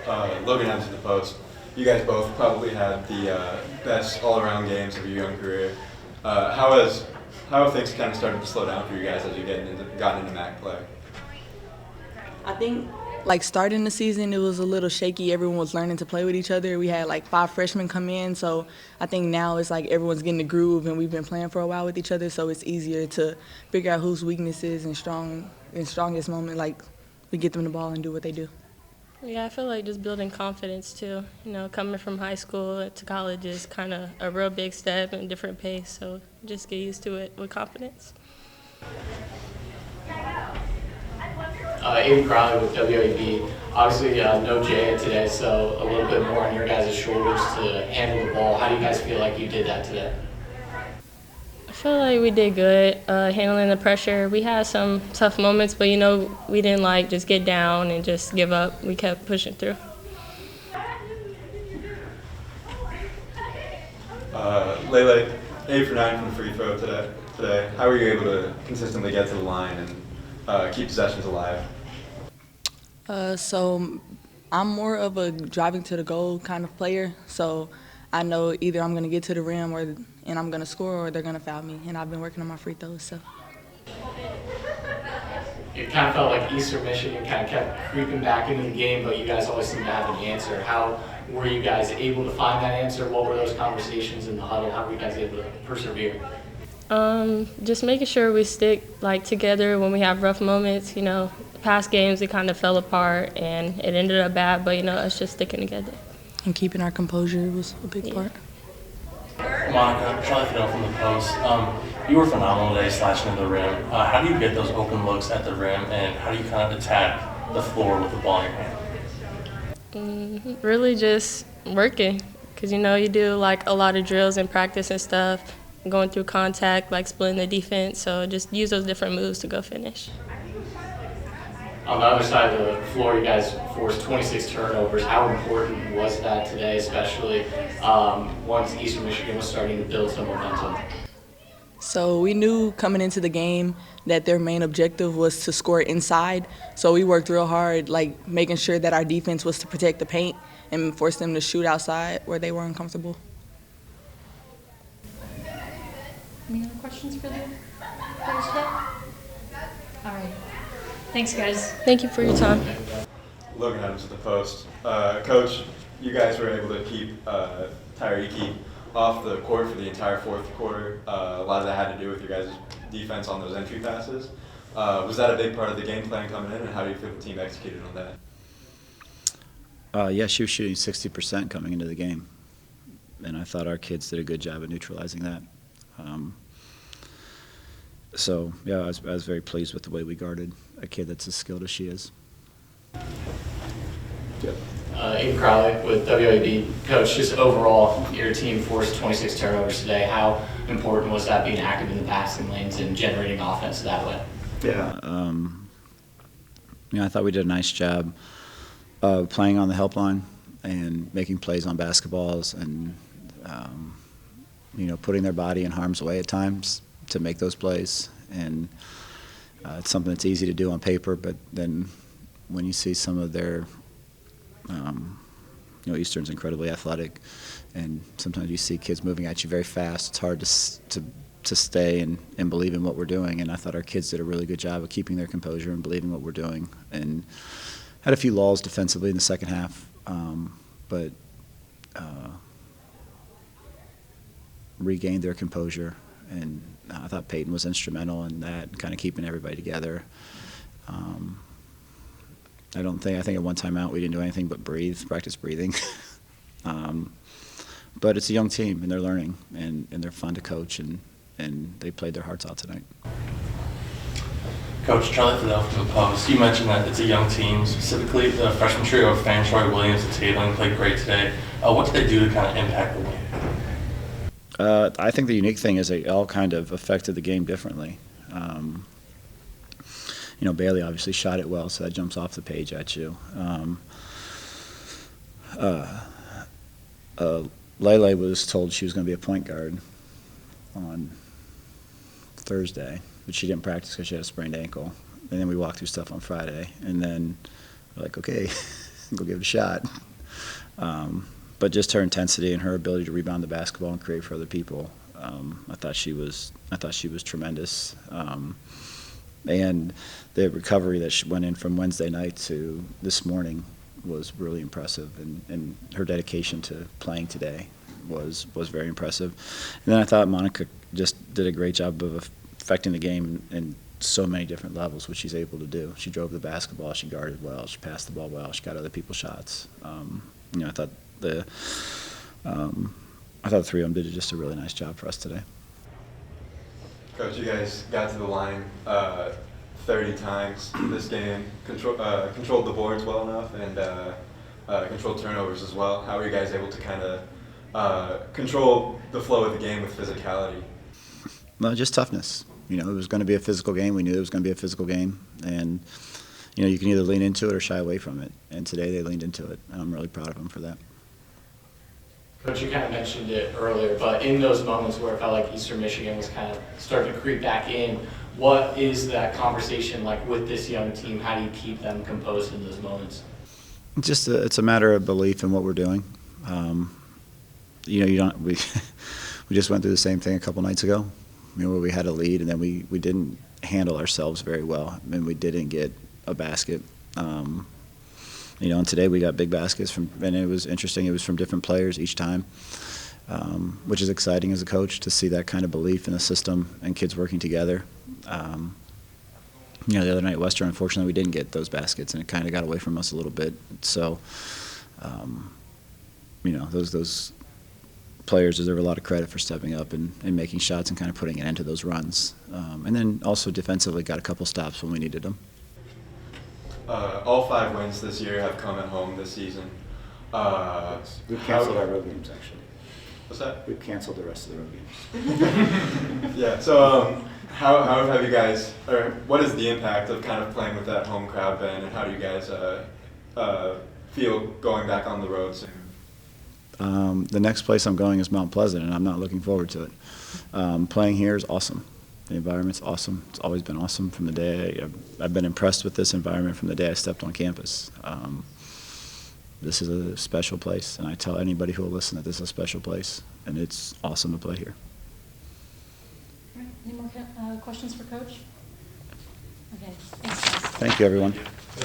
Logan Adams to the post. You guys both probably had the best all-around games of your young career. How have things kind of started to slow down for you guys as you gotten into MAC play? I think like starting the season, it was a little shaky. Everyone was learning to play with each other. We had like 5 freshmen come in, so I think now it's like everyone's getting the groove, and we've been playing for a while with each other, so it's easier to figure out whose weaknesses and strongest moment. Like we get them the ball and do what they do. Yeah, I feel like just building confidence too. You know, coming from high school to college is kind of a real big step and a different pace, so just get used to it with confidence. Aiden Crowley with WAB. Obviously, no Jay today, so a little bit more on your guys' shoulders to handle the ball. How do you guys feel like you did that today? I feel like we did good handling the pressure. We had some tough moments, but, you know, we didn't, like, just get down and just give up. We kept pushing through. Laylay, 8 for 9 from the free throw today. How were you able to consistently get to the line and keep possessions alive? So I'm more of a driving to the goal kind of player, so I know either I'm going to get to the rim and I'm going to score, or they're going to foul me, and I've been working on my free throws. So. It kind of felt like Eastern Michigan kind of kept creeping back into the game, but you guys always seemed to have an answer. How were you guys able to find that answer? What were those conversations in the huddle? How were you guys able to persevere? Just making sure we stick like together when we have rough moments. You know, past games it kind of fell apart and it ended up bad, but you know, it's just sticking together. And keeping our composure was a big part. Monica, Charlie Fidel from the Post. You were phenomenal today slashing into the rim. How do you get those open looks at the rim, and how do you kind of attack the floor with the ball in your hand? Really just working, because you know you do like a lot of drills and practice and stuff, going through contact, like splitting the defense, so just use those different moves to go finish. On the other side of the floor, you guys forced 26 turnovers. How important was that today, especially once Eastern Michigan was starting to build some momentum? So we knew coming into the game that their main objective was to score inside. So we worked real hard, like making sure that our defense was to protect the paint and force them to shoot outside where they were uncomfortable. Any other questions for the players today? All right. Thanks, guys. Thank you for your time. Logan Adams at the Post. Coach, you guys were able to keep Tyreek off the court for the entire fourth quarter. A lot of that had to do with your guys' defense on those entry passes. Was that a big part of the game plan coming in, and how do you feel the team executed on that? Yeah, she was shooting 60% coming into the game, and I thought our kids did a good job of neutralizing that. So, yeah, I was very pleased with the way we guarded a kid that's as skilled as she is. Aiden Crowley with WAB. Coach, just overall, your team forced 26 turnovers today. How important was that being active in the passing lanes and generating offense that way? Yeah, I thought we did a nice job playing on the help line and making plays on basketballs and, putting their body in harm's way at times to make those plays. And it's something that's easy to do on paper, but then when you see some of their Eastern's incredibly athletic, and sometimes you see kids moving at you very fast. It's hard to stay and believe in what we're doing, and I thought our kids did a really good job of keeping their composure and believing what we're doing, and had a few lulls defensively in the second half, but regained their composure, and I thought Peyton was instrumental in that, kind of keeping everybody together. I think at one time out we didn't do anything but practice breathing. But it's a young team, and they're learning, and they're fun to coach, and they played their hearts out tonight. Coach, Charlie Fidel from the Post. You mentioned that it's a young team, specifically the freshman trio of Fantroy, Williams, and Tabling played great today. What did they do to kind of impact the win? I think the unique thing is they all kind of affected the game differently. Bailey obviously shot it well, so that jumps off the page at you. Laylay was told she was going to be a point guard on Thursday, but she didn't practice because she had a sprained ankle. And then we walked through stuff on Friday, and then we're like, okay, go give it a shot. But just her intensity and her ability to rebound the basketball and create for other people, I thought she was tremendous. And the recovery that she went in from Wednesday night to this morning was really impressive, and her dedication to playing today was very impressive. And then I thought Monica just did a great job of affecting the game in so many different levels, which she's able to do. She drove the basketball, she guarded well, she passed the ball well, she got other people's shots. I thought the three of them did just a really nice job for us today. Coach, you guys got to the line 30 times this game, controlled the boards well enough, and controlled turnovers as well. How were you guys able to kind of control the flow of the game with physicality? Well, just toughness. It was going to be a physical game. We knew it was going to be a physical game, and you can either lean into it or shy away from it. And today they leaned into it, and I'm really proud of them for that. Coach, you kind of mentioned it earlier, but in those moments where it felt like Eastern Michigan was kind of starting to creep back in, what is that conversation like with this young team? How do you keep them composed in those moments? It's a matter of belief in what we're doing. We just went through the same thing a couple nights ago, where we had a lead and then we didn't handle ourselves very well, and we didn't get a basket. And today we got big baskets and it was interesting. It was from different players each time, which is exciting as a coach to see that kind of belief in the system and kids working together. The other night at Western, unfortunately, we didn't get those baskets, and it kind of got away from us a little bit. So, those players deserve a lot of credit for stepping up and making shots and kind of putting an end to those runs. And then also defensively got a couple stops when we needed them. All 5 wins this year have come at home this season. We've canceled our road games, actually. What's that? We've canceled the rest of the road games. Yeah, so how have you guys, or what is the impact of kind of playing with that home crowd been, and how do you guys feel going back on the road soon? The next place I'm going is Mount Pleasant, and I'm not looking forward to it. Playing here is awesome. The environment's awesome. It's always been awesome from the day. I've been impressed with this environment from the day I stepped on campus. This is a special place, and I tell anybody who will listen that this is a special place, and it's awesome to play here. All right, any more questions for Coach? Okay, thanks, guys. Thank you, everyone.